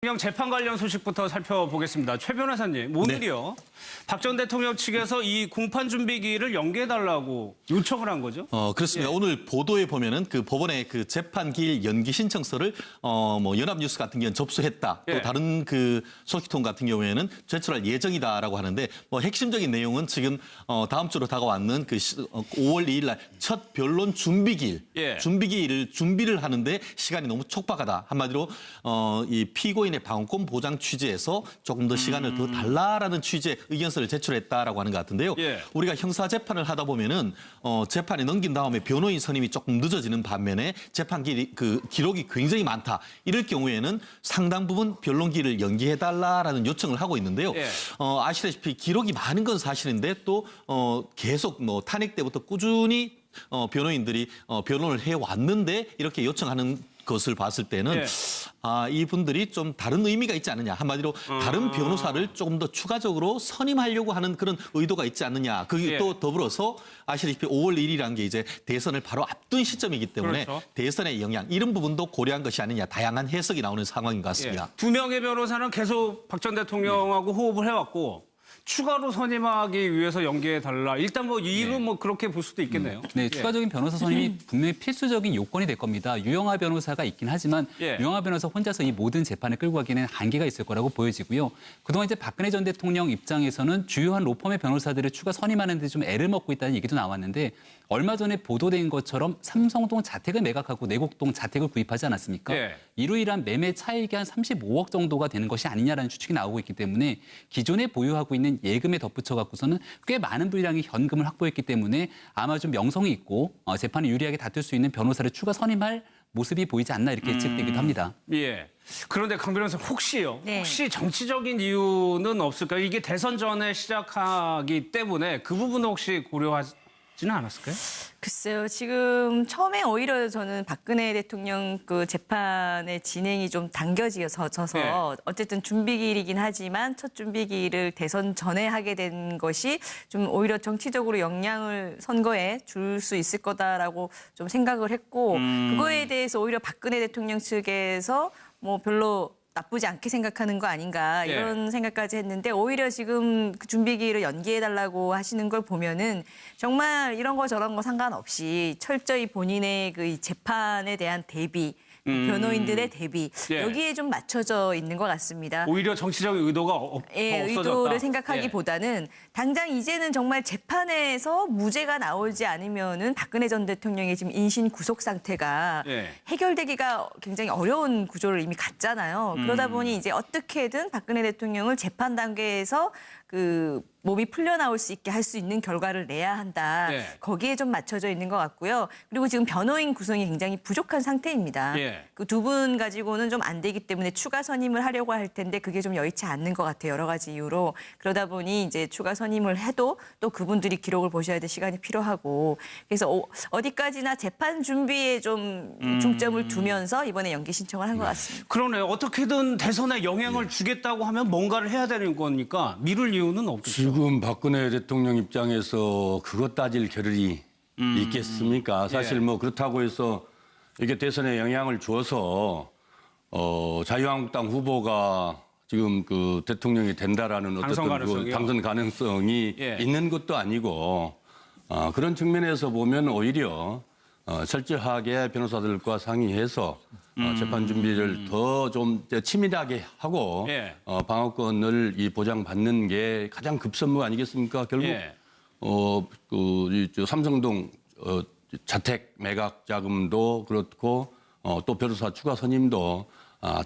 대통령 재판 관련 소식부터 살펴보겠습니다. 최 변호사님, 오늘이요. 박 전 대통령 측에서 이 공판 준비기일을 연기해달라고 요청을 한 거죠? 그렇습니다. 오늘 보도에 보면은 그 법원의 그 재판 기일 연기 신청서를 연합뉴스 같은 경우는 접수했다. 또 다른 그 소식통 같은 경우에는 제출할 예정이다라고 하는데 핵심적인 내용은 지금 다음 주로 다가왔는 그 5월 2일 날 첫 변론 준비기일, 준비기일을 준비를 하는데 시간이 너무 촉박하다. 한마디로 이 피고인의 방어권 보장 취지에서 조금 더 시간을 더 달라라는 취지의 의견서를 제출했다라고 하는 것 같은데요. 우리가 형사 재판을 하다 보면은 재판에 넘긴 다음에 변호인 선임이 조금 늦어지는 반면에 재판 기록이 굉장히 많다. 이럴 경우에는 상당 부분 변론기일을 연기해달라라는 요청을 하고 있는데요. 아시다시피 기록이 많은 건 사실인데 또 계속 탄핵 때부터 꾸준히 변호인들이 변론을 해왔는데 이렇게 요청하는 것을 봤을 때는 이분들이 좀 다른 의미가 있지 않느냐. 한마디로 다른 변호사를 조금 더 추가적으로 선임하려고 하는 그런 의도가 있지 않느냐. 그게 또 더불어서 아시다시피 5월 1일이라는 게 이제 대선을 바로 앞둔 시점이기 때문에 대선의 영향 이런 부분도 고려한 것이 아니냐. 다양한 해석이 나오는 상황인 것 같습니다. 두 명의 변호사는 계속 박 전 대통령하고 호흡을 해왔고 추가로 선임하기 위해서 연기해달라. 일단 이건 그렇게 볼 수도 있겠네요. 네, 추가적인 변호사 선임이 분명히 필수적인 요건이 될 겁니다. 유영하 변호사가 있긴 하지만 유영하 변호사 혼자서 이 모든 재판을 끌고 가기에는 한계가 있을 거라고 보여지고요. 그동안 이제 박근혜 전 대통령 입장에서는 주요한 로펌의 변호사들을 추가 선임하는 데 좀 애를 먹고 있다는 얘기도 나왔는데 얼마 전에 보도된 것처럼 삼성동 자택을 매각하고 내곡동 자택을 구입하지 않았습니까? 이로 인한 매매 차익이 한 35억 정도가 되는 것이 아니냐라는 추측이 나오고 있기 때문에 기존에 보유하고 있는 예금에 덧붙여 갖고서는 꽤 많은 분량의 현금을 확보했기 때문에 아마 좀 명성이 있고 재판에 유리하게 다툴 수 있는 변호사를 추가 선임할 모습이 보이지 않나 이렇게 예측되기도 합니다. 그런데 강 변호사 혹시요? 혹시 정치적인 이유는 없을까요? 이게 대선 전에 시작하기 때문에 그 부분은 혹시 고려하지는 않았을까요? 글쎄요. 지금 처음에 오히려 저는 박근혜 대통령 그 재판의 진행이 좀 당겨져서 어쨌든 준비기일이긴 하지만 첫 준비기일을 대선 전에 하게 된 것이 좀 오히려 정치적으로 영향을 선거에 줄 수 있을 거다라고 좀 생각을 했고 그거에 대해서 오히려 박근혜 대통령 측에서 별로 나쁘지 않게 생각하는 거 아닌가 이런 생각까지 했는데 오히려 지금 그 준비기일을 연기해달라고 하시는 걸 보면은 정말 이런 거 저런 거 상관없이 철저히 본인의 그 재판에 대한 대비 변호인들의 대비 여기에 좀 맞춰져 있는 것 같습니다. 오히려 정치적인 의도가 없어졌다. 의도를 생각하기보다는 당장 이제는 정말 재판에서 무죄가 나오지 않으면은 박근혜 전 대통령의 지금 인신 구속 상태가 해결되기가 굉장히 어려운 구조를 이미 갔잖아요. 그러다 보니 이제 어떻게든 박근혜 대통령을 재판 단계에서 그 몸이 풀려나올 수 있게 할 수 있는 결과를 내야 한다. 거기에 좀 맞춰져 있는 것 같고요. 그리고 지금 변호인 구성이 굉장히 부족한 상태입니다. 그 두 분 가지고는 좀 안 되기 때문에 추가 선임을 하려고 할 텐데 그게 좀 여의치 않는 것 같아요. 여러 가지 이유로. 그러다 보니 이제 추가 선임을 해도 또 그분들이 기록을 보셔야 될 시간이 필요하고 그래서 어디까지나 재판 준비에 좀 중점을 두면서 이번에 연기 신청을 한 것 같습니다. 그러네요. 어떻게든 대선에 영향을 주겠다고 하면 뭔가를 해야 되는 거니까 미룰 이유는 없겠죠. 지금 박근혜 대통령 입장에서 그것 따질 겨를이 있겠습니까? 사실 그렇다고 해서 이게 대선에 영향을 주어서 자유한국당 후보가 지금 그 대통령이 된다라는 어떤 당선 가능성이 있는 것도 아니고 그런 측면에서 보면 오히려 철저하게 변호사들과 상의해서 재판 준비를 더 좀 치밀하게 하고 방어권을 보장받는 게 가장 급선무 아니겠습니까? 결국 삼성동 자택 매각 자금도 그렇고 또 변호사 추가 선임도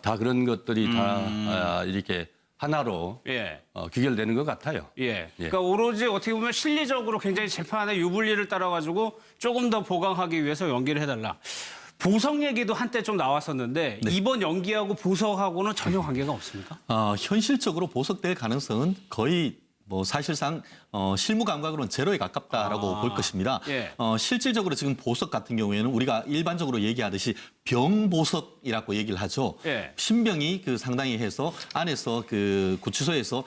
다 그런 것들이 다 이렇게 하나로 귀결되는 것 같아요. 그러니까 오로지 어떻게 보면 실리적으로 굉장히 재판의 유불리를 따라가지고 조금 더 보강하기 위해서 연기를 해달라. 보석 얘기도 한때 좀 나왔었는데 이번 연기하고 보석하고는 전혀 관계가 없습니까? 현실적으로 보석될 가능성은 거의 사실상 실무 감각으로는 제로에 가깝다라고 볼 것입니다. 실질적으로 지금 보석 같은 경우에는 우리가 일반적으로 얘기하듯이 병보석이라고 얘기를 하죠. 신병이 상당히 해서 안에서 그 구치소에서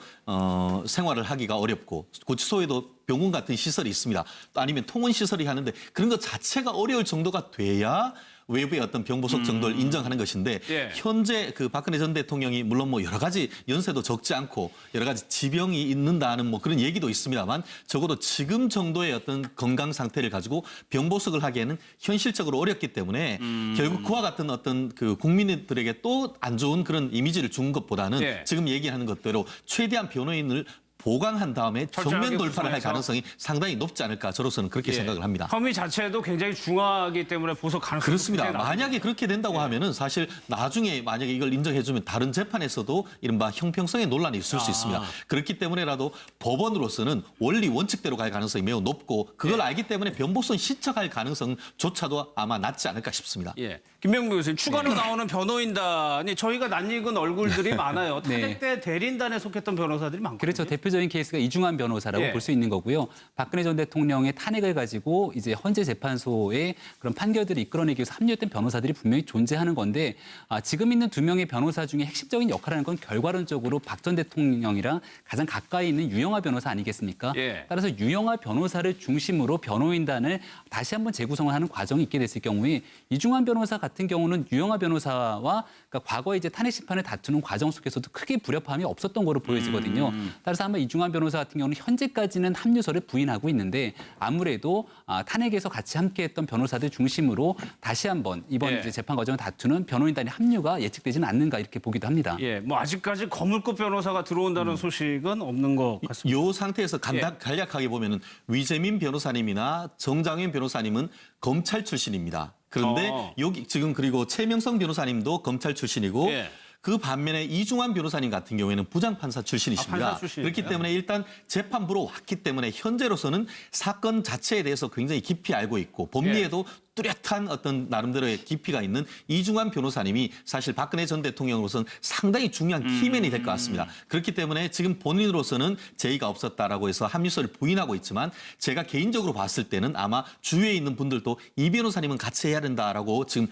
생활을 하기가 어렵고 구치소에도 병원 같은 시설이 있습니다. 또 아니면 통원 시설이 하는데 그런 것 자체가 어려울 정도가 돼야 외부의 어떤 병보석 정도를 인정하는 것인데 예. 현재 그 박근혜 전 대통령이 물론 뭐 여러 가지 연세도 적지 않고 여러 가지 지병이 있는다는 뭐 그런 얘기도 있습니다만 적어도 지금 정도의 어떤 건강 상태를 가지고 병보석을 하기에는 현실적으로 어렵기 때문에 결국 그와 같은 어떤 그 국민들에게 또 안 좋은 그런 이미지를 준 것보다는 예. 지금 얘기하는 것대로 최대한 변호인을 보강한 다음에 철저하게 정면 돌파를 할 구성해서. 가능성이 상당히 높지 않을까 저로서는 그렇게 예. 생각을 합니다. 혐의 자체도 굉장히 중하기 때문에 보석 가능성이 그렇습니다. 굉장히 낮은 만약에 그렇게 된다고 하면은 사실 나중에 만약에 이걸 인정해주면 다른 재판에서도 이른바 형평성의 논란이 있을 수 있습니다. 그렇기 때문에라도 법원으로서는 원리 원칙대로 갈 가능성이 매우 높고 그걸 알기 때문에 변보성 신청할 가능성조차도 아마 낮지 않을까 싶습니다. 예. 김병무 교수님, 추가로 나오는 변호인단이 저희가 낯익은 얼굴들이 많아요. 네. 탄핵 때 대리인단에 속했던 변호사들이 많거든요. 그렇죠. 대표적인 케이스가 이중환 변호사라고 예. 볼 수 있는 거고요. 박근혜 전 대통령의 탄핵을 가지고 이제 헌재 재판소의 그런 판결들을 이끌어내기 위해서 합류했던 변호사들이 분명히 존재하는 건데 지금 있는 두 명의 변호사 중에 핵심적인 역할을 하는 건 결과론적으로 박 전 대통령이랑 가장 가까이 있는 유영하 변호사 아니겠습니까? 예. 따라서 유영하 변호사를 중심으로 변호인단을 다시 한번 재구성을 하는 과정이 있게 됐을 경우에 이중환 변호사 같은 경우는 유영하 변호사와 그러니까 과거에 이제 탄핵 심판을 다투는 과정 속에서도 크게 불협화음이 없었던 거로 보여지거든요. 따라서 아마 이중환 변호사 같은 경우는 현재까지는 합류서를 부인하고 있는데 아무래도 탄핵에서 같이 함께했던 변호사들 중심으로 다시 한번 이번 예. 이제 재판 과정을 다투는 변호인단의 합류가 예측되지는 않는가 이렇게 보기도 합니다. 예, 뭐 아직까지 거물급 변호사가 들어온다는 소식은 없는 것 같습니다. 이 상태에서 간략하게 보면은 위재민 변호사님이나 정장현 변호사님은 검찰 출신입니다. 그런데 여기 지금 그리고 최명성 변호사님도 검찰 출신이고 예. 그 반면에 이중환 변호사님 같은 경우에는 부장판사 출신이십니다. 판사 출신이에요? 그렇기 때문에 일단 재판부로 왔기 때문에 현재로서는 사건 자체에 대해서 굉장히 깊이 알고 있고 법리에도 뚜렷한 어떤 나름대로의 깊이가 있는 이중환 변호사님이 사실 박근혜 전 대통령으로서는 상당히 중요한 키맨이 될 것 같습니다. 그렇기 때문에 지금 본인으로서는 제의가 없었다라고 해서 합류서를 부인하고 있지만 제가 개인적으로 봤을 때는 아마 주위에 있는 분들도 이 변호사님은 같이 해야 된다라고 지금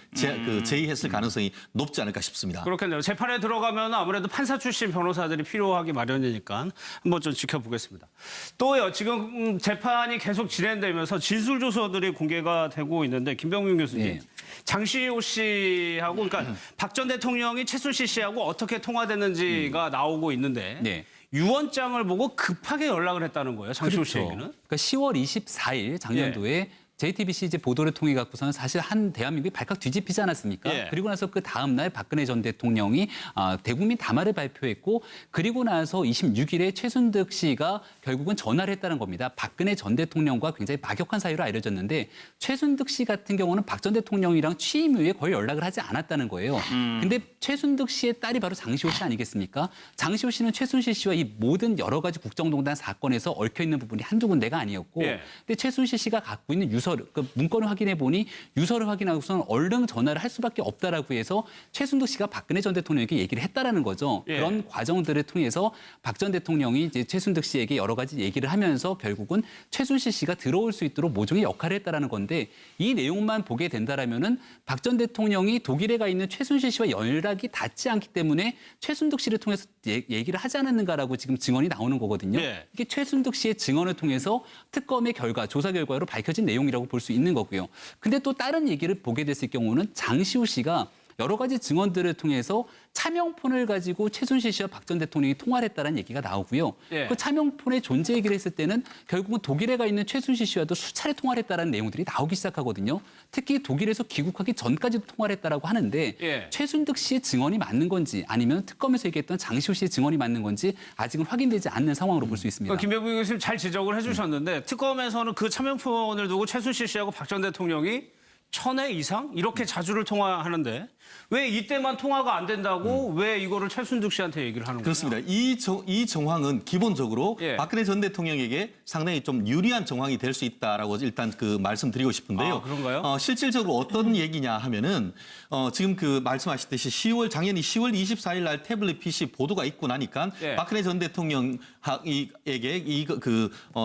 제의했을 가능성이 높지 않을까 싶습니다. 그렇겠네요. 재판에 들어가면 아무래도 판사 출신 변호사들이 필요하기 마련이니까 한번 좀 지켜보겠습니다. 또요, 지금 재판이 계속 진행되면서 진술조서들이 공개가 되고 있는데 김병민 교수님, 네. 장시호 씨하고 그러니까 박 전 대통령이 최순실 씨하고 어떻게 통화됐는지가 나오고 있는데 네. 유언장을 보고 급하게 연락을 했다는 거예요. 장시호 그렇죠. 씨에게는. 그러니까 10월 24일 작년도에 JTBC 이제 보도를 통해 갖고서는 사실 한 대한민국이 발칵 뒤집히지 않았습니까? 예. 그리고 나서 그 다음 날 박근혜 전 대통령이 대국민 담화를 발표했고 그리고 나서 26일에 최순득 씨가 결국은 전화를 했다는 겁니다. 박근혜 전 대통령과 굉장히 막역한 사이로 알려졌는데 최순득 씨 같은 경우는 박 전 대통령이랑 취임 이후에 거의 연락을 하지 않았다는 거예요. 근데 최순득 씨의 딸이 바로 장시호 씨 아니겠습니까? 장시호 씨는 최순실 씨와 이 모든 여러 가지 국정농단 사건에서 얽혀 있는 부분이 한두 군데가 아니었고 예. 근데 최순실 씨가 갖고 있는 그 문건을 확인해 보니 유서를 확인하고서는 얼른 전화를 할 수밖에 없다라고 해서 최순득 씨가 박근혜 전 대통령에게 얘기를 했다라는 거죠. 예. 그런 과정들을 통해서 박 전 대통령이 이제 최순득 씨에게 여러 가지 얘기를 하면서 결국은 최순실 씨가 들어올 수 있도록 모종의 역할을 했다라는 건데 이 내용만 보게 된다라면은 박 전 대통령이 독일에 가 있는 최순실 씨와 연락이 닿지 않기 때문에 최순득 씨를 통해서 얘기를 하지 않았는가라고 지금 증언이 나오는 거거든요. 예. 이게 최순득 씨의 증언을 통해서 특검의 결과, 조사 결과로 밝혀진 내용이라고 볼 수 있는 거고요. 근데 또 다른 얘기를 보게 됐을 경우는 장시호 씨가 여러 가지 증언들을 통해서 차명폰을 가지고 최순실 씨와 박 전 대통령이 통화를 했다는 얘기가 나오고요. 예. 그 차명폰의 존재 얘기를 했을 때는 결국은 독일에 가 있는 최순실 씨와도 수차례 통화를 했다는 내용들이 나오기 시작하거든요. 특히 독일에서 귀국하기 전까지도 통화를 했다라고 하는데 예. 최순득 씨의 증언이 맞는 건지 아니면 특검에서 얘기했던 장시호 씨의 증언이 맞는 건지 아직은 확인되지 않는 상황으로 볼 수 있습니다. 김병민 교수님 잘 지적을 해주셨는데 특검에서는 그 차명폰을 두고 최순실 씨하고 박 전 대통령이 1000회 이상 이렇게 자주를 통화하는데 왜 이때만 통화가 안 된다고 왜 이거를 최순득 씨한테 얘기를 하는 거예요? 그렇습니다. 이 정황은 기본적으로 예. 박근혜 전 대통령에게 상당히 좀 유리한 정황이 될 수 있다라고 일단 그 말씀드리고 싶은데요. 아, 그런가요? 실질적으로 어떤 얘기냐 하면은 지금 그 말씀하셨듯이 작년이 10월 24일 날 태블릿 PC 보도가 있고 나니까 예. 박근혜 전 대통령에게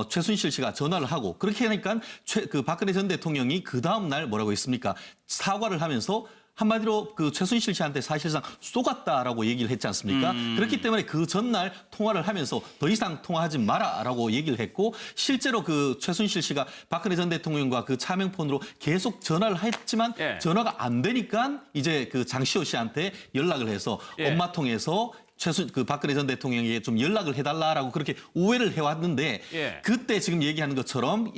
최순실 씨가 전화를 하고 그렇게 하니까 그 박근혜 전 대통령이 그 다음 날 뭐라고 했습니까? 사과를 하면서 한마디로 그 최순실 씨한테 사실상 쏘갔다라고 얘기를 했지 않습니까? 그렇기 때문에 그 전날 통화를 하면서 더 이상 통화하지 마라라고 얘기를 했고 실제로 그 최순실 씨가 박근혜 전 대통령과 그 차명폰으로 계속 전화를 했지만 예. 전화가 안 되니까 이제 그 장시호 씨한테 연락을 해서 예. 엄마 통해서 그 박근혜 전 대통령에게 좀 연락을 해달라라고 그렇게 우회를 해왔는데 예. 그때 지금 얘기하는 것처럼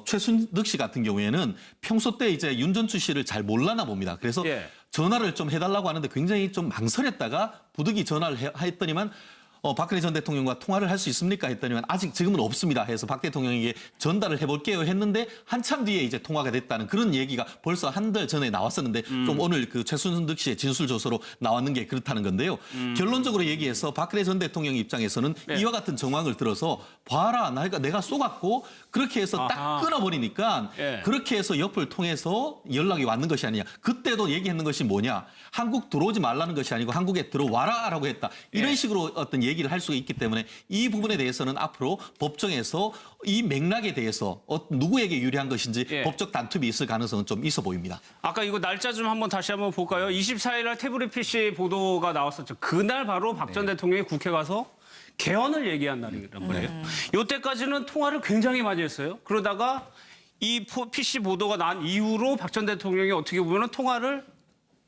최순득 씨 같은 경우에는 평소 때 이제 윤전추 씨를 잘 몰라나 봅니다. 그래서 예. 전화를 좀 해달라고 하는데 굉장히 좀 망설였다가 부득이 전화를 했더니만 박근혜 전 대통령과 통화를 할 수 있습니까? 했더니만 아직 지금은 없습니다. 해서 박 대통령에게 전달을 해볼게요 했는데 한참 뒤에 이제 통화가 됐다는 그런 얘기가 벌써 한 달 전에 나왔었는데 좀 오늘 그 최순득 씨의 진술 조서로 나왔는 게 그렇다는 건데요. 결론적으로 얘기해서 박근혜 전 대통령 입장에서는 네. 이와 같은 정황을 들어서 봐라 내가 쏘갔고 그렇게 해서 딱 아하. 끊어버리니까 예. 그렇게 해서 옆을 통해서 연락이 왔는 것이 아니냐. 그때도 얘기했는 것이 뭐냐. 한국 들어오지 말라는 것이 아니고 한국에 들어와라라고 했다. 이런 예. 식으로 어떤 얘기를 할 수가 있기 때문에 이 부분에 대해서는 앞으로 법정에서 이 맥락에 대해서 누구에게 유리한 것인지 예. 법적 다툼이 있을 가능성은 좀 있어 보입니다. 아까 이거 날짜 좀 다시 한번 볼까요? 24일 날 태블릿 PC 보도가 나왔었죠. 그날 바로 박 전 대통령이 국회 가서 개헌을 얘기한 날이란 말이에요. 이때까지는 통화를 굉장히 많이 했어요. 그러다가 이 PC 보도가 난 이후로 박 전 대통령이 어떻게 보면 통화를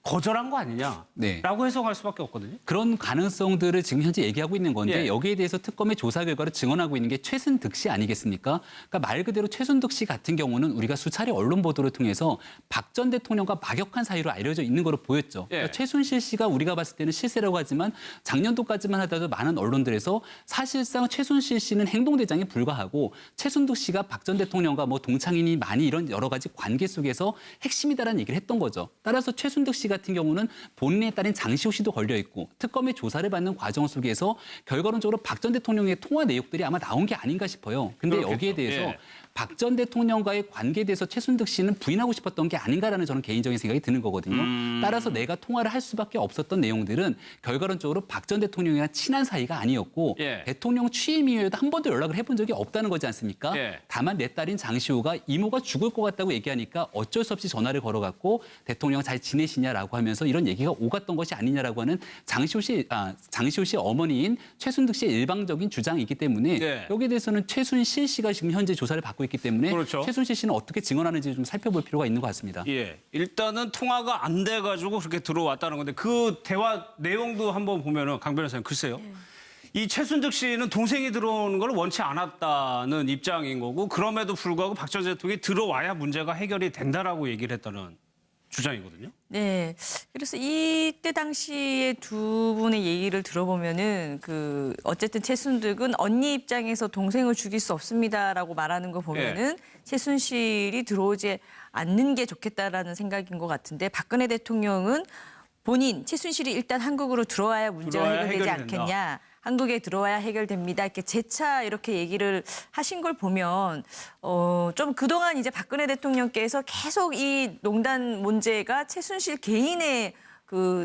거절한 거 아니냐라고 네. 해석할 수밖에 없거든요. 그런 가능성들을 지금 현재 얘기하고 있는 건데 예. 여기에 대해서 특검의 조사 결과를 증언하고 있는 게 최순득 씨 아니겠습니까? 그러니까 말 그대로 최순득 씨 같은 경우는 우리가 수차례 언론 보도를 통해서 박 전 대통령과 막역한 사이로 알려져 있는 거로 보였죠. 예. 그러니까 최순실 씨가 우리가 봤을 때는 실세라고 하지만 작년도까지만 하더라도 많은 언론들에서 사실상 최순실 씨는 행동대장에 불과하고 최순득 씨가 박 전 대통령과 뭐 동창인이 많이 이런 여러 가지 관계 속에서 핵심이다라는 얘기를 했던 거죠. 따라서 최순득 씨 같은 경우는 본인의 딸인 장시호 씨도 걸려 있고 특검의 조사를 받는 과정 속에서 결과론적으로 박 전 대통령의 통화 내용들이 아마 나온 게 아닌가 싶어요. 근데 그렇겠죠. 여기에 대해서 예. 박 전 대통령과의 관계에 대해서 최순득 씨는 부인하고 싶었던 게 아닌가라는 저는 개인적인 생각이 드는 거거든요. 따라서 내가 통화를 할 수밖에 없었던 내용들은 결과론적으로 박 전 대통령이랑 친한 사이가 아니었고 예. 대통령 취임 이후에도 한 번도 연락을 해본 적이 없다는 거지 않습니까? 예. 다만 내 딸인 장시호가 이모가 죽을 것 같다고 얘기하니까 어쩔 수 없이 전화를 걸어갔고 대통령 잘 지내시냐라고 하면서 이런 얘기가 오갔던 것이 아니냐라고 하는 장시호 씨 어머니인 최순득 씨의 일방적인 주장이기 때문에 예. 여기에 대해서는 최순실 씨가 지금 현재 조사를 받고 있기 때문에 그렇죠. 최순실 씨는 어떻게 증언하는지 좀 살펴볼 필요가 있는 것 같습니다. 예, 일단은 통화가 안 돼가지고 그렇게 들어왔다는 건데 그 대화 내용도 한번 보면은 강 변호사님 글쎄요. 이 최순득 씨는 동생이 들어오는 걸 원치 않았다는 입장인 거고 그럼에도 불구하고 박 전 대통령이 들어와야 문제가 해결이 된다라고 얘기를 했다는 주장이거든요. 네. 그래서 이때 당시에 두 분의 얘기를 들어보면은 어쨌든 최순득은 언니 입장에서 동생을 죽일 수 없습니다라고 말하는 거 보면은 최순실이 들어오지 않는 게 좋겠다라는 생각인 것 같은데 박근혜 대통령은 본인 최순실이 일단 한국으로 들어와야 문제가 들어와야 해결되지 해결이 된다. 않겠냐. 한국에 들어와야 해결됩니다. 이렇게 재차 이렇게 얘기를 하신 걸 보면 좀 그동안 이제 박근혜 대통령께서 계속 이 농단 문제가 최순실 개인의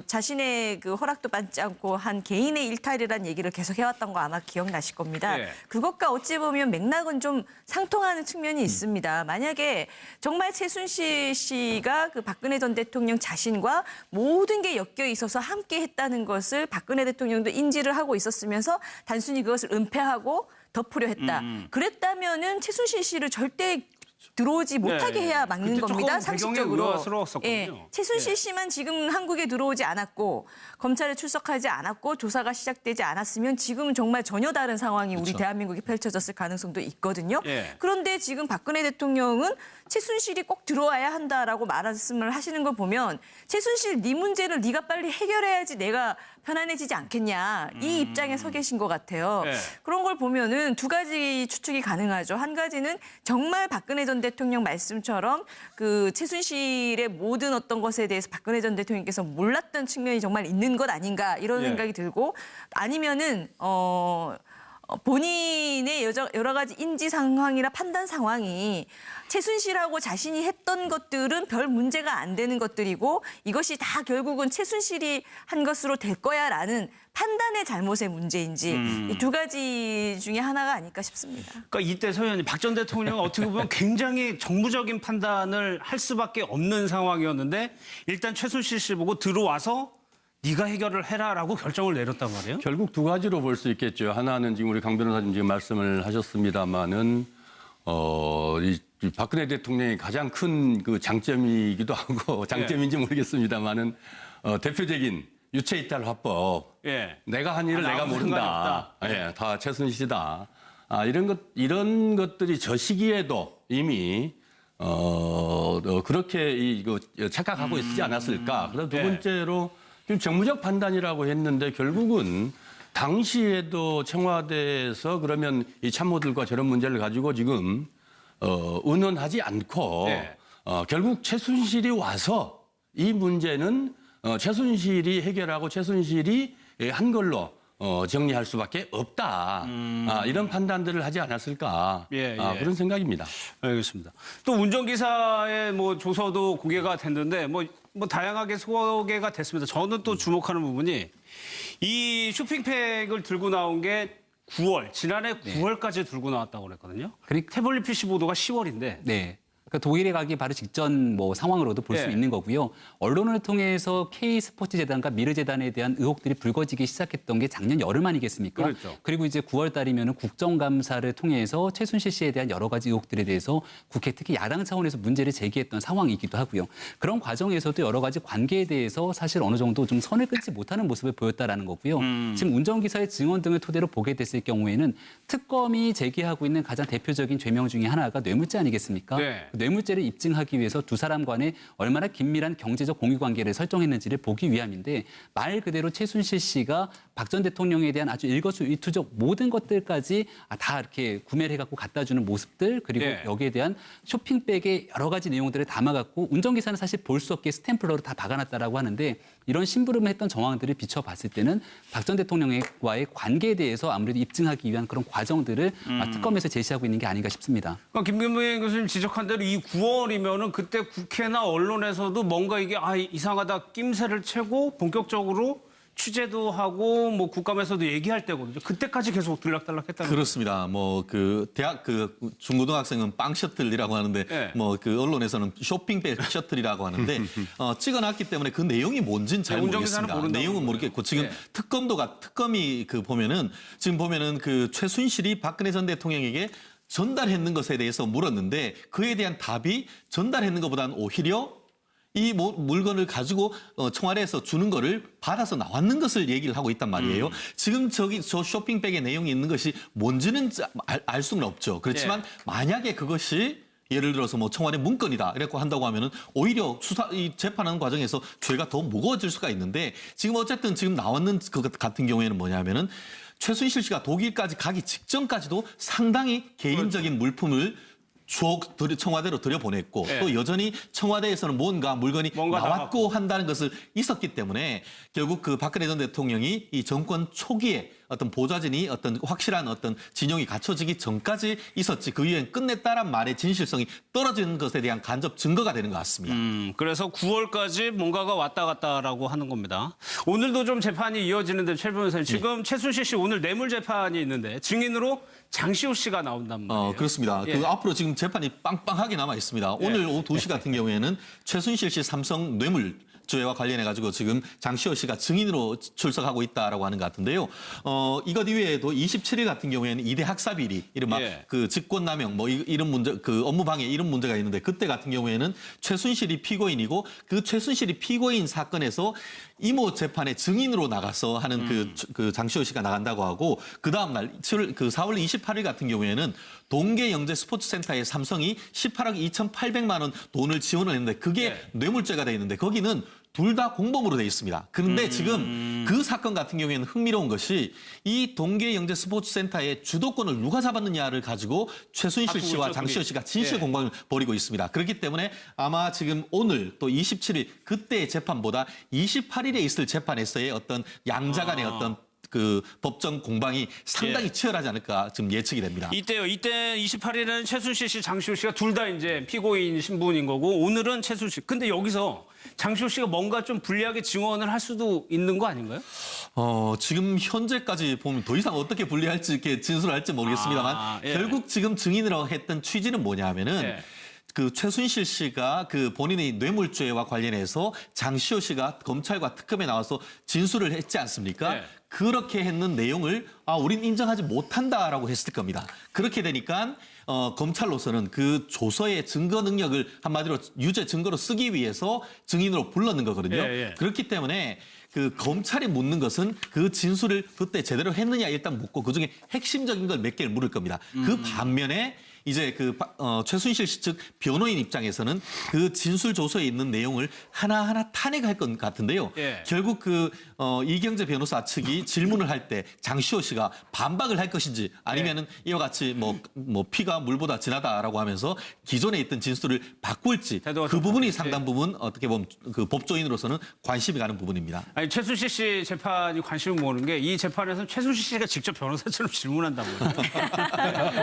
자신의 허락도 받지 않고 한 개인의 일탈이라는 얘기를 계속 해왔던 거 아마 기억나실 겁니다. 예. 그것과 어찌 보면 맥락은 좀 상통하는 측면이 있습니다. 만약에 정말 최순실 씨가 박근혜 전 대통령 자신과 모든 게 엮여 있어서 함께 했다는 것을 박근혜 대통령도 인지를 하고 있었으면서 단순히 그것을 은폐하고 덮으려 했다. 그랬다면은 최순실 씨를 절대 들어오지 못하게 해야 막는 그때 겁니다. 조금 배경이 상식적으로. 의아스러웠었거든요. 최순실 예. 씨만 지금 한국에 들어오지 않았고 검찰에 출석하지 않았고 조사가 시작되지 않았으면 지금은 정말 전혀 다른 상황이 우리 대한민국이 펼쳐졌을 가능성도 있거든요. 예. 그런데 지금 박근혜 대통령은 최순실이 꼭 들어와야 한다라고 말씀을 하시는 걸 보면 최순실 네 문제를 네가 빨리 해결해야지 내가 편안해지지 않겠냐. 이 입장에 서 계신 것 같아요. 예. 그런 걸 보면은 두 가지 추측이 가능하죠. 한 가지는 정말 박근혜 전 대통령 말씀처럼 최순실의 모든 어떤 것에 대해서 박근혜 전 대통령께서 몰랐던 측면이 정말 있는 것 아닌가 이런 예. 생각이 들고 아니면은 본인의 여러 가지 인지 상황이나 판단 상황이 최순실하고 자신이 했던 것들은 별 문제가 안 되는 것들이고 이것이 다 결국은 최순실이 한 것으로 될 거야라는 판단의 잘못의 문제인지 이 두 가지 중에 하나가 아닐까 싶습니다. 그러니까 이때 서 의원님, 박 전 대통령은 어떻게 보면 굉장히 정무적인 판단을 할 수밖에 없는 상황이었는데 일단 최순실 씨 보고 들어와서 네가 해결을 해라라고 결정을 내렸단 말이에요. 결국 두 가지로 볼 수 있겠죠. 하나는 지금 우리 강 변호사님 지금 말씀을 하셨습니다마는 이 박근혜 대통령의 가장 큰 그 장점이기도 하고 장점인지 모르겠습니다마는 대표적인 유체이탈 화법. 예. 내가 한 일을 내가 아무 모른다. 예, 다 최순실이다. 이런 것들이 저 시기에도 이미 그렇게 이거 착각하고 있지 않았을까. 그다음 두 번째로 지금 정무적 판단이라고 했는데 결국은 당시에도 청와대에서 그러면 이 참모들과 저런 문제를 가지고 지금 의논하지 않고 결국 최순실이 와서 이 문제는 최순실이 해결하고 최순실이 한 걸로 정리할 수밖에 없다. 이런 판단들을 하지 않았을까. 그런 생각입니다. 알겠습니다. 또 운전기사의 뭐 조서도 공개가 됐는데 뭐 다양하게 소개가 됐습니다. 저는 또 주목하는 부분이 이 쇼핑백을 들고 나온 게 9월, 지난해 9월까지 들고 나왔다고 그랬거든요. 태블릿 PC 보도가 10월인데. 네. 그러니까 독일에 가기 바로 직전 뭐 상황으로도 볼 수 있는 거고요. 언론을 통해서 K스포츠재단과 미르재단에 대한 의혹들이 불거지기 시작했던 게 작년 여름 아니겠습니까? 그렇죠. 그리고 이제 9월 달이면 국정감사를 통해서 최순실 씨에 대한 여러 가지 의혹들에 대해서 국회 특히 야당 차원에서 문제를 제기했던 상황이기도 하고요. 그런 과정에서도 여러 가지 관계에 대해서 사실 어느 정도 좀 선을 끊지 못하는 모습을 보였다라는 거고요. 지금 운전기사의 증언 등을 토대로 보게 됐을 경우에는 특검이 제기하고 있는 가장 대표적인 죄명 중에 하나가 뇌물죄 아니겠습니까? 네. 뇌물죄를 입증하기 위해서 두 사람 간에 얼마나 긴밀한 경제적 공유관계를 설정했는지를 보기 위함인데 말 그대로 최순실 씨가 박 전 대통령에 대한 아주 일거수일투족 모든 것들까지 다 이렇게 구매를 해갖고 갖다 주는 모습들 그리고 여기에 대한 쇼핑백의 여러 가지 내용들을 담아갖고 운전기사는 사실 볼 수 없게 스탬플러로 다 박아놨다라고 하는데 이런 심부름을 했던 정황들을 비춰봤을 때는 박 전 대통령과의 관계에 대해서 아무래도 입증하기 위한 그런 과정들을 특검에서 제시하고 있는 게 아닌가 싶습니다. 그러니까 김경민 교수님 지적한 대로 이 9월이면은 그때 국회나 언론에서도 뭔가 이게 이상하다 낌새를 채고 본격적으로 취재도 하고 뭐 국감에서도 얘기할 때거든요. 그때까지 계속 들락달락했다는 그렇습니다. 뭐 그 대학 그 중고등학생은 빵 셔틀이라고 하는데 뭐 그 언론에서는 쇼핑백 셔틀이라고 하는데 찍어놨기 때문에 그 내용이 뭔지는 잘 모르겠습니다. 내용은 모르겠고 지금 특검이 그 보면은 지금 보면은 그 최순실이 박근혜 전 대통령에게 전달했는 것에 대해서 물었는데 그에 대한 답이 전달했는 것보다는 오히려 이 물건을 가지고 청와대에서 주는 거를 받아서 나왔는 것을 얘기를 하고 있단 말이에요. 지금 저 쇼핑백에 내용이 있는 것이 뭔지는 알 수는 없죠. 그렇지만 만약에 그것이 예를 들어서 뭐 청와대 문건이다 이렇게 한다고 하면은 오히려 이 재판하는 과정에서 죄가 더 무거워질 수가 있는데 지금 어쨌든 지금 나왔는 것 같은 경우에는 뭐냐면은 최순실 씨가 독일까지 가기 직전까지도 상당히 개인적인 물품을 청와대로 들여보냈고 또 여전히 청와대에서는 뭔가 물건이 나왔고 한다는 것을 있었기 때문에 결국 그 박근혜 전 대통령이 이 정권 초기에 어떤 보좌진이 어떤 확실한 어떤 진영이 갖춰지기 전까지 있었지 그 이후엔 끝냈다란 말의 진실성이 떨어지는 것에 대한 간접 증거가 되는 것 같습니다. 그래서 9월까지 뭔가가 왔다 갔다라고 하는 겁니다. 오늘도 좀 재판이 이어지는데 최 변호사님 지금 최순실 씨 오늘 뇌물 재판이 있는데 증인으로 장시호 씨가 나온단 말이에요. 그렇습니다. 그 앞으로 지금 재판이 빵빵하게 남아 있습니다. 오늘 오후 2시 같은 경우에는 최순실 씨 삼성 뇌물죄와 관련해 가지고 지금 장시호 씨가 증인으로 출석하고 있다라고 하는 것 같은데요. 이것 이외에도 27일 같은 경우에는 2대 학사비리 이른바 그 직권남용 뭐 이런 문제 그 업무방해 이런 문제가 있는데 그때 같은 경우에는 최순실이 피고인이고 그 최순실이 피고인 사건에서 이모 재판에 증인으로 나가서 하는 그 장시호 씨가 나간다고 하고 그 다음 날 그 4월 28일 같은 경우에는 동계영재스포츠센터의 삼성이 18억 2,800만 원 돈을 지원을 했는데 그게 뇌물죄가 돼 있는데 거기는 둘 다 공범으로 돼 있습니다. 그런데 지금 그 사건 같은 경우에는 흥미로운 것이 이 동계영재스포츠센터의 주도권을 누가 잡았느냐를 가지고 최순실 씨와 장시호 씨가 진실 공방을 벌이고 있습니다. 그렇기 때문에 아마 지금 오늘 또 27일 그때의 재판보다 28일에 있을 재판에서의 어떤 양자 간의 어떤 그 법정 공방이 상당히 치열하지 않을까 지금 예측이 됩니다. 이때요. 이때 28일은 최순실 씨, 장시호 씨가 둘 다 이제 피고인 신분인 거고 오늘은 최순실. 근데 여기서 장시호 씨가 뭔가 좀 불리하게 증언을 할 수도 있는 거 아닌가요? 지금 현재까지 보면 더 이상 어떻게 분리할지 이렇게 진술할지 모르겠습니다만 예. 결국 지금 증인이라고 했던 취지는 뭐냐면은 예. 그 최순실 씨가 그 본인의 뇌물죄와 관련해서 장시호 씨가 검찰과 특검에 나와서 진술을 했지 않습니까? 네. 그렇게 했는 내용을 우린 인정하지 못한다라고 했을 겁니다. 그렇게 되니까 검찰로서는 그 조서의 증거 능력을 한마디로 유죄 증거로 쓰기 위해서 증인으로 불렀는 거거든요. 예, 예. 그렇기 때문에 그 검찰이 묻는 것은 그 진술을 그때 제대로 했느냐 일단 묻고 그중에 핵심적인 걸 몇 개를 물을 겁니다. 그 반면에 이제 그 최순실 씨 측 변호인 입장에서는 그 진술 조서에 있는 내용을 하나하나 탄핵할 것 같은데요. 예. 결국 그 이경재 변호사 측이 질문을 할 때 장시호 씨가 반박을 할 것인지 아니면은 이와 같이 뭐 피가 물보다 진하다라고 하면서 기존에 있던 진술을 바꿀지 태도가 그 좀 부분이 바뀔지. 상당 부분 어떻게 보면 그 법조인으로서는 관심이 가는 부분입니다. 아니 최순실 씨 재판이 관심을 모으는 게 이 재판에서는 최순실 씨가 직접 변호사처럼 질문한다고요.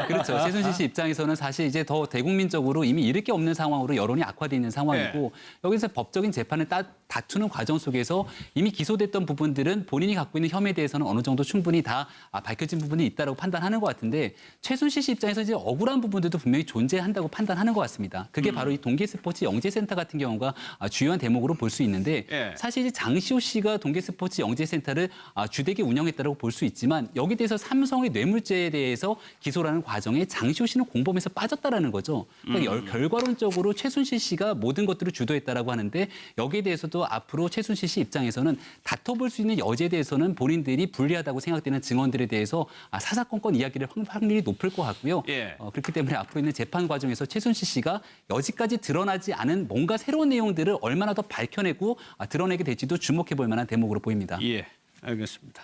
그렇죠. 최순실 씨 입장에서는 사실 이제 더 대국민적으로 이미 잃을 게 없는 상황으로 여론이 악화되어 있는 상황이고 여기서 법적인 재판을 다투는 과정 속에서 이미 기소됐던 부분들은 본인이 갖고 있는 혐의에 대해서는 어느 정도 충분히 다 밝혀진 부분이 있다고 판단하는 것 같은데 최순실 씨 입장에서 이제 억울한 부분들도 분명히 존재한다고 판단하는 것 같습니다. 그게 바로 이 동계스포츠 영재센터 같은 경우가 주요한 대목으로 볼 수 있는데 예. 사실 이제 장시호 씨가 동계스포츠 영재센터를 주되게 운영했다고 볼 수 있지만 여기에 대해서 삼성의 뇌물죄에 대해서 기소라는 과정에 장시호 씨는 공범에서 빠졌다라는 거죠. 그러니까 결과론적으로 최순실 씨가 모든 것들을 주도했다라고 하는데 여기에 대해서도 앞으로 최순실 씨 입장에서는 다퉈볼 수 있는 여지에 대해서는 본인들이 불리하다고 생각되는 증언들에 대해서 사사건건 이야기를 확률이 높을 것 같고요. 예. 그렇기 때문에 앞으로 있는 재판 과정에서 최순실 씨가 여지까지 드러나지 않은 뭔가 새로운 내용들을 얼마나 더 밝혀내고 드러내게 될지도 주목해 볼 만한 대목으로 보입니다. 예, 알겠습니다.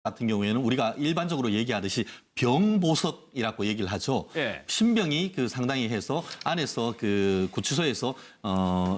같은 경우에는 우리가 일반적으로 얘기하듯이 병보석이라고 얘기를 하죠. 예. 신병이 그 상당히 해서 안에서 그 구치소에서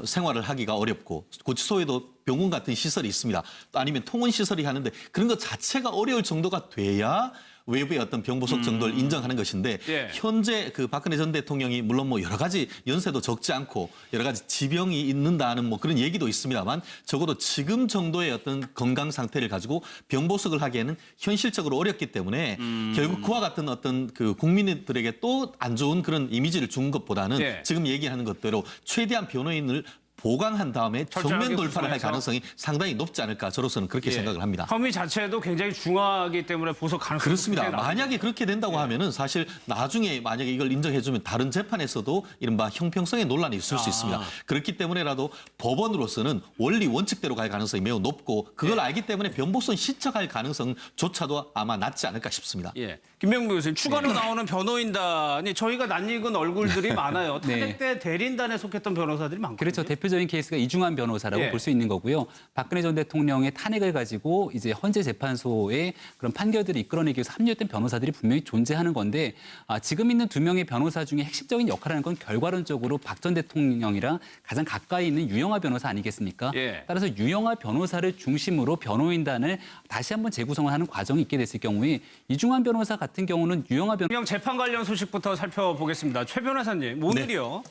생활을 하기가 어렵고 구치소에도 병원 같은 시설이 있습니다. 또 아니면 통원 시설이 하는데 그런 것 자체가 어려울 정도가 돼야 외부의 어떤 병보석 정도를 인정하는 것인데 예. 현재 그 박근혜 전 대통령이 물론 뭐 여러 가지 연세도 적지 않고 여러 가지 지병이 있는다는 뭐 그런 얘기도 있습니다만 적어도 지금 정도의 어떤 건강 상태를 가지고 병보석을 하기에는 현실적으로 어렵기 때문에 결국 그와 같은 어떤 그 국민들에게 또 안 좋은 그런 이미지를 준 것보다는 예. 지금 얘기하는 것대로 최대한 변호인을 보강한 다음에 철저하게 정면 돌파를 할 구성해서. 가능성이 상당히 높지 않을까 저로서는 그렇게 예. 생각을 합니다. 혐의 자체도 굉장히 중하기 때문에 보석 가능성이 그렇습니다. 굉장히 만약에 그렇게 된다고 하면은 사실 나중에 만약에 이걸 인정해주면 다른 재판에서도 이른바 형평성의 논란이 있을 수 있습니다. 그렇기 때문에라도 법원으로서는 원리 원칙대로 갈 가능성이 매우 높고 그걸 알기 때문에 변보선 신청할 가능성조차도 아마 낮지 않을까 싶습니다. 예. 김병무 교수님, 추가로 나오는 변호인단이 저희가 낯익은 얼굴들이 많아요. 네. 탄핵 때 대리인단에 속했던 변호사들이 많거든요. 그렇죠. 대표적인 케이스가 이중환 변호사라고 예. 볼 수 있는 거고요. 박근혜 전 대통령의 탄핵을 가지고 이제 헌재 재판소의 그런 판결들을 이끌어내기 위해서 합류했던 변호사들이 분명히 존재하는 건데 지금 있는 두 명의 변호사 중에 핵심적인 역할을 하는 건 결과론적으로 박 전 대통령이랑 가장 가까이 있는 유영하 변호사 아니겠습니까? 예. 따라서 유영하 변호사를 중심으로 변호인단을 다시 한번 재구성을 하는 과정이 있게 됐을 경우에 이중환 변호사 같은 경우는 유영하 변호사 대통령 재판 관련 소식부터 살펴보겠습니다. 최 변호사님, 오늘이요.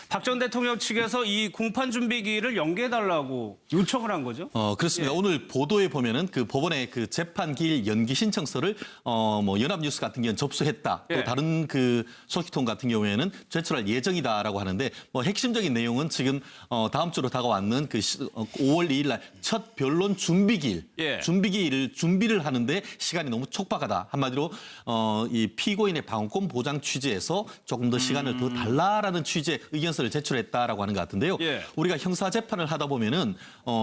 박 전 대통령 측에서 이 공판 준비기를 연기해달라고 요청을 한 거죠? 그렇습니다. 오늘 보도에 보면은 그 법원의 그 재판기일 연기 신청서를 뭐 연합뉴스 같은 경우는 접수했다. 예. 또 다른 그 소식통 같은 경우에는 제출할 예정이다라고 하는데 뭐 핵심적인 내용은 지금 다음 주로 다가왔는 그 5월 2일 날 첫 변론 준비기일, 예. 준비기일을 준비를 하는데 시간이 너무 촉박하다. 한마디로 이 피고인의 방어권 보장 취지에서 조금 더 시간을 더 달라라는 취지의 의견서를 제출했다라고 하는 것 같은데요. 예. 우리가 형사 재판을 하다 보면은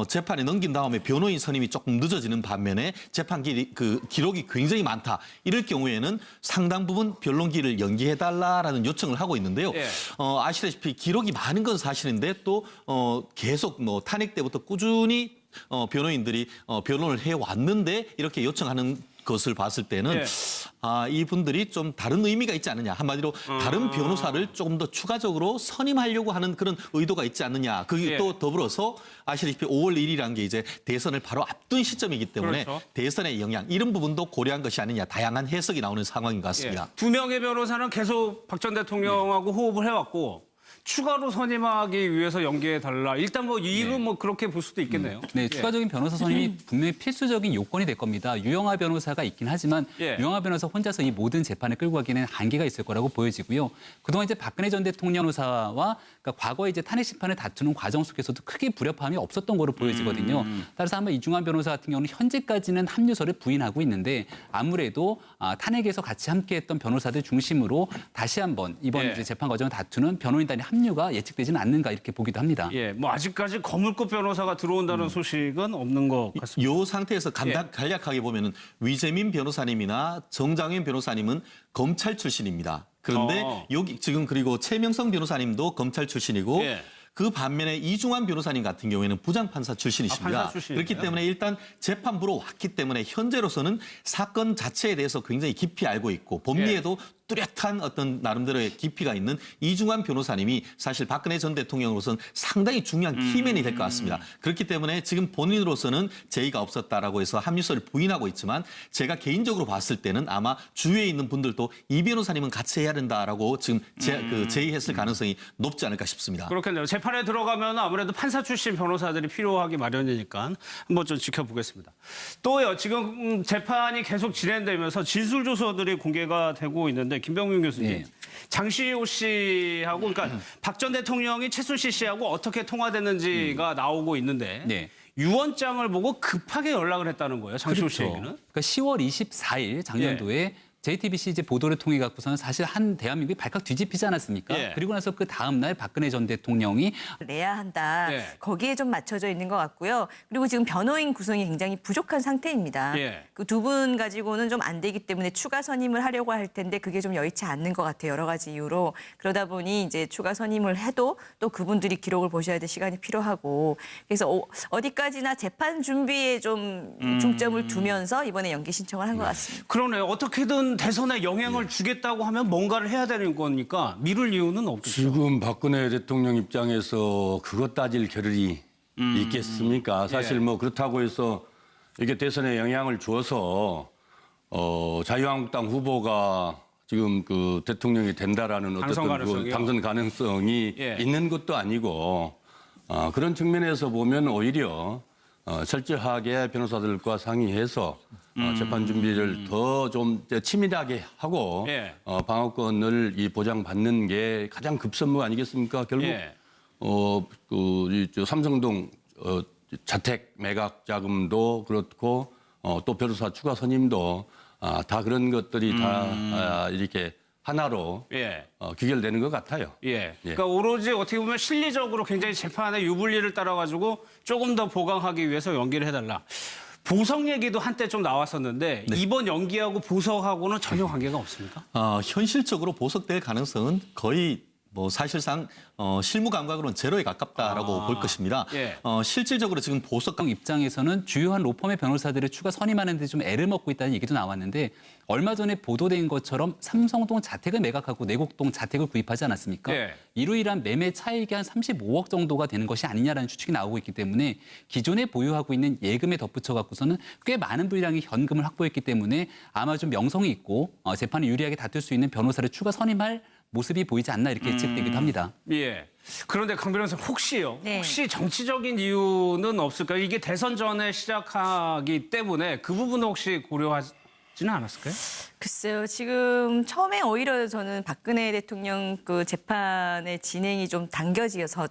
재판에 넘긴 다음에 변호인 선임이 조금 늦어지는 반면에 재판 기록이 굉장히 많다. 이럴 경우에는 상당 부분 변론기를 연기해달라라는 요청을 하고 있는데요. 예. 아시다시피 기록이 많은 건 사실인데 또 계속 뭐 탄핵 때부터 꾸준히 변호인들이 변론을 해 왔는데 이렇게 요청하는 것을 봤을 때는 예. 이분들이 좀 다른 의미가 있지 않느냐. 한마디로 다른 변호사를 조금 더 추가적으로 선임하려고 하는 그런 의도가 있지 않느냐. 그게 또 더불어서 아시다시피 5월 1일이라는 게 이제 대선을 바로 앞둔 시점이기 때문에 그렇죠. 대선의 영향 이런 부분도 고려한 것이 아니냐. 다양한 해석이 나오는 상황인 것 같습니다. 두 명의 변호사는 계속 박 전 대통령하고 호흡을 해왔고 추가로 선임하기 위해서 연기해달라. 일단 뭐 이유는 뭐 그렇게 볼 수도 있겠네요. 네, 추가적인 변호사 선임이 분명히 필수적인 요건이 될 겁니다. 유영하 변호사가 있긴 하지만 유영하 변호사 혼자서 이 모든 재판을 끌고 가기에는 한계가 있을 거라고 보여지고요. 그동안 이제 박근혜 전 대통령 변호사와 그러니까 과거에 이제 탄핵 심판을 다투는 과정 속에서도 크게 불협화음이 없었던 거로 보여지거든요. 따라서 아마 이중환 변호사 같은 경우는 현재까지는 합류서를 부인하고 있는데 아무래도 탄핵에서 같이 함께했던 변호사들 중심으로 다시 한번 이번 이제 재판 과정을 다투는 변호인단이 합류가 예측되지는 않는가 이렇게 보기도 합니다. 예, 뭐 아직까지 거물급 변호사가 들어온다는 소식은 없는 것 같습니다. 이 상태에서 간략하게 보면은 위재민 변호사님이나 정장현 변호사님은 검찰 출신입니다. 그런데 여기 지금 그리고 최명성 변호사님도 검찰 출신이고 그 반면에 이중환 변호사님 같은 경우에는 부장판사 출신이십니다. 판사 출신이네요. 그렇기 때문에 일단 재판부로 왔기 때문에 현재로서는 사건 자체에 대해서 굉장히 깊이 알고 있고 법리에도 뚜렷한 어떤 나름대로의 깊이가 있는 이중환 변호사님이 사실 박근혜 전 대통령으로서는 상당히 중요한 키맨이 될 것 같습니다. 그렇기 때문에 지금 본인으로서는 제의가 없었다라고 해서 합류서를 부인하고 있지만 제가 개인적으로 봤을 때는 아마 주위에 있는 분들도 이 변호사님은 같이 해야 된다라고 지금 제의했을 가능성이 높지 않을까 싶습니다. 그렇겠네요. 재판에 들어가면 아무래도 판사 출신 변호사들이 필요하기 마련이니까 한번 좀 지켜보겠습니다. 또요, 지금 재판이 계속 진행되면서 진술조서들이 공개가 되고 있는데 김병민 교수님, 장시호 씨하고 그러니까 박 전 대통령이 최순실 씨하고 어떻게 통화됐는지가 나오고 있는데 유언장을 보고 급하게 연락을 했다는 거예요. 장시호 씨에게는. 그러니까 10월 24일 작년도에 JTBC 이제 보도를 통해 갖고서는 사실 한 대한민국이 발칵 뒤집히지 않았습니까? 그리고 나서 그 다음 날 박근혜 전 대통령이 내야 한다. 거기에 좀 맞춰져 있는 것 같고요. 그리고 지금 변호인 구성이 굉장히 부족한 상태입니다. 그 두 분 가지고는 좀 안 되기 때문에 추가 선임을 하려고 할 텐데 그게 좀 여의치 않는 것 같아요. 여러 가지 이유로. 그러다 보니 이제 추가 선임을 해도 또 그분들이 기록을 보셔야 될 시간이 필요하고 그래서 어디까지나 재판 준비에 좀 중점을 두면서 이번에 연기 신청을 한 것 같습니다. 그러네요. 어떻게든 대선에 영향을 주겠다고 하면 뭔가를 해야 되는 거니까 미룰 이유는 없겠죠. 지금 박근혜 대통령 입장에서 그것 따질 겨를이 있겠습니까? 사실 뭐 그렇다고 해서 이게 대선에 영향을 주어서 자유한국당 후보가 지금 그 대통령이 된다라는 어떤 그 당선 가능성이 있는 것도 아니고 그런 측면에서 보면 오히려 철저하게 변호사들과 상의해서 재판 준비를 더 좀 치밀하게 하고 방어권을 이 보장받는 게 가장 급선무 아니겠습니까? 결국 그 삼성동 자택 매각 자금도 그렇고 또 변호사 추가 선임도 다 그런 것들이 다 이렇게 하나로 귀결되는 것 같아요. 그러니까 오로지 어떻게 보면 실리적으로 굉장히 재판의 유불리를 따라가지고 조금 더 보강하기 위해서 연기를 해달라. 보석 얘기도 한때 좀 나왔었는데 이번 연기하고 보석하고는 전혀 관계가 없습니까? 현실적으로 보석될 가능성은 거의 뭐 사실상 실무 감각으로는 제로에 가깝다라고 볼 것입니다. 실질적으로 지금 보석 입장에서는 주요한 로펌의 변호사들을 추가 선임하는 데 좀 애를 먹고 있다는 얘기도 나왔는데 얼마 전에 보도된 것처럼 삼성동 자택을 매각하고 내곡동 자택을 구입하지 않았습니까? 이로 인한 매매 차익이 한 35억 정도가 되는 것이 아니냐라는 추측이 나오고 있기 때문에 기존에 보유하고 있는 예금에 덧붙여 갖고서는 꽤 많은 분량의 현금을 확보했기 때문에 아마 좀 명성이 있고 재판을 유리하게 다툴 수 있는 변호사를 추가 선임할 모습이 보이지 않나 이렇게 예측되기도 합니다. 그런데 강 변호사 혹시요? 혹시 정치적인 이유는 없을까요? 이게 대선 전에 시작하기 때문에 그 부분은 혹시 고려하지는 않았을까요? 글쎄요. 지금 처음에 오히려 저는 박근혜 대통령 그 재판의 진행이 좀 당겨져서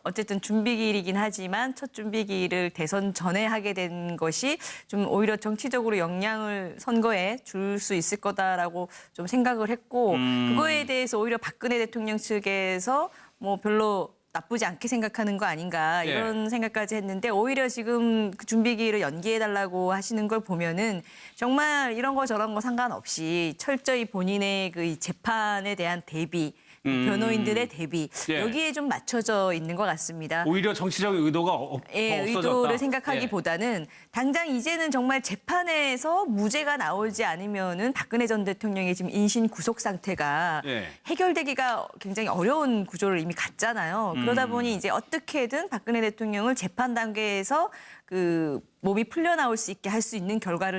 어쨌든 준비기일이긴 하지만 첫 준비기일을 대선 전에 하게 된 것이 좀 오히려 정치적으로 영향을 선거에 줄 수 있을 거다라고 좀 생각을 했고 그거에 대해서 오히려 박근혜 대통령 측에서 뭐 별로 나쁘지 않게 생각하는 거 아닌가 이런 생각까지 했는데 오히려 지금 그 준비기일을 연기해달라고 하시는 걸 보면은 정말 이런 거 저런 거 상관없이 철저히 본인의 그 이 재판에 대한 대비 변호인들의 대비 예. 여기에 좀 맞춰져 있는 것 같습니다. 오히려 정치적인 의도가 예, 더 없어졌다. 의도를 생각하기보다는 당장 이제는 정말 재판에서 무죄가 나오지 않으면은 박근혜 전 대통령의 지금 인신 구속 상태가 예. 해결되기가 굉장히 어려운 구조를 이미 갔잖아요. 그러다 보니 이제 어떻게든 박근혜 대통령을 재판 단계에서 그 몸이 풀려 나올 수 있게 할 수 있는 결과를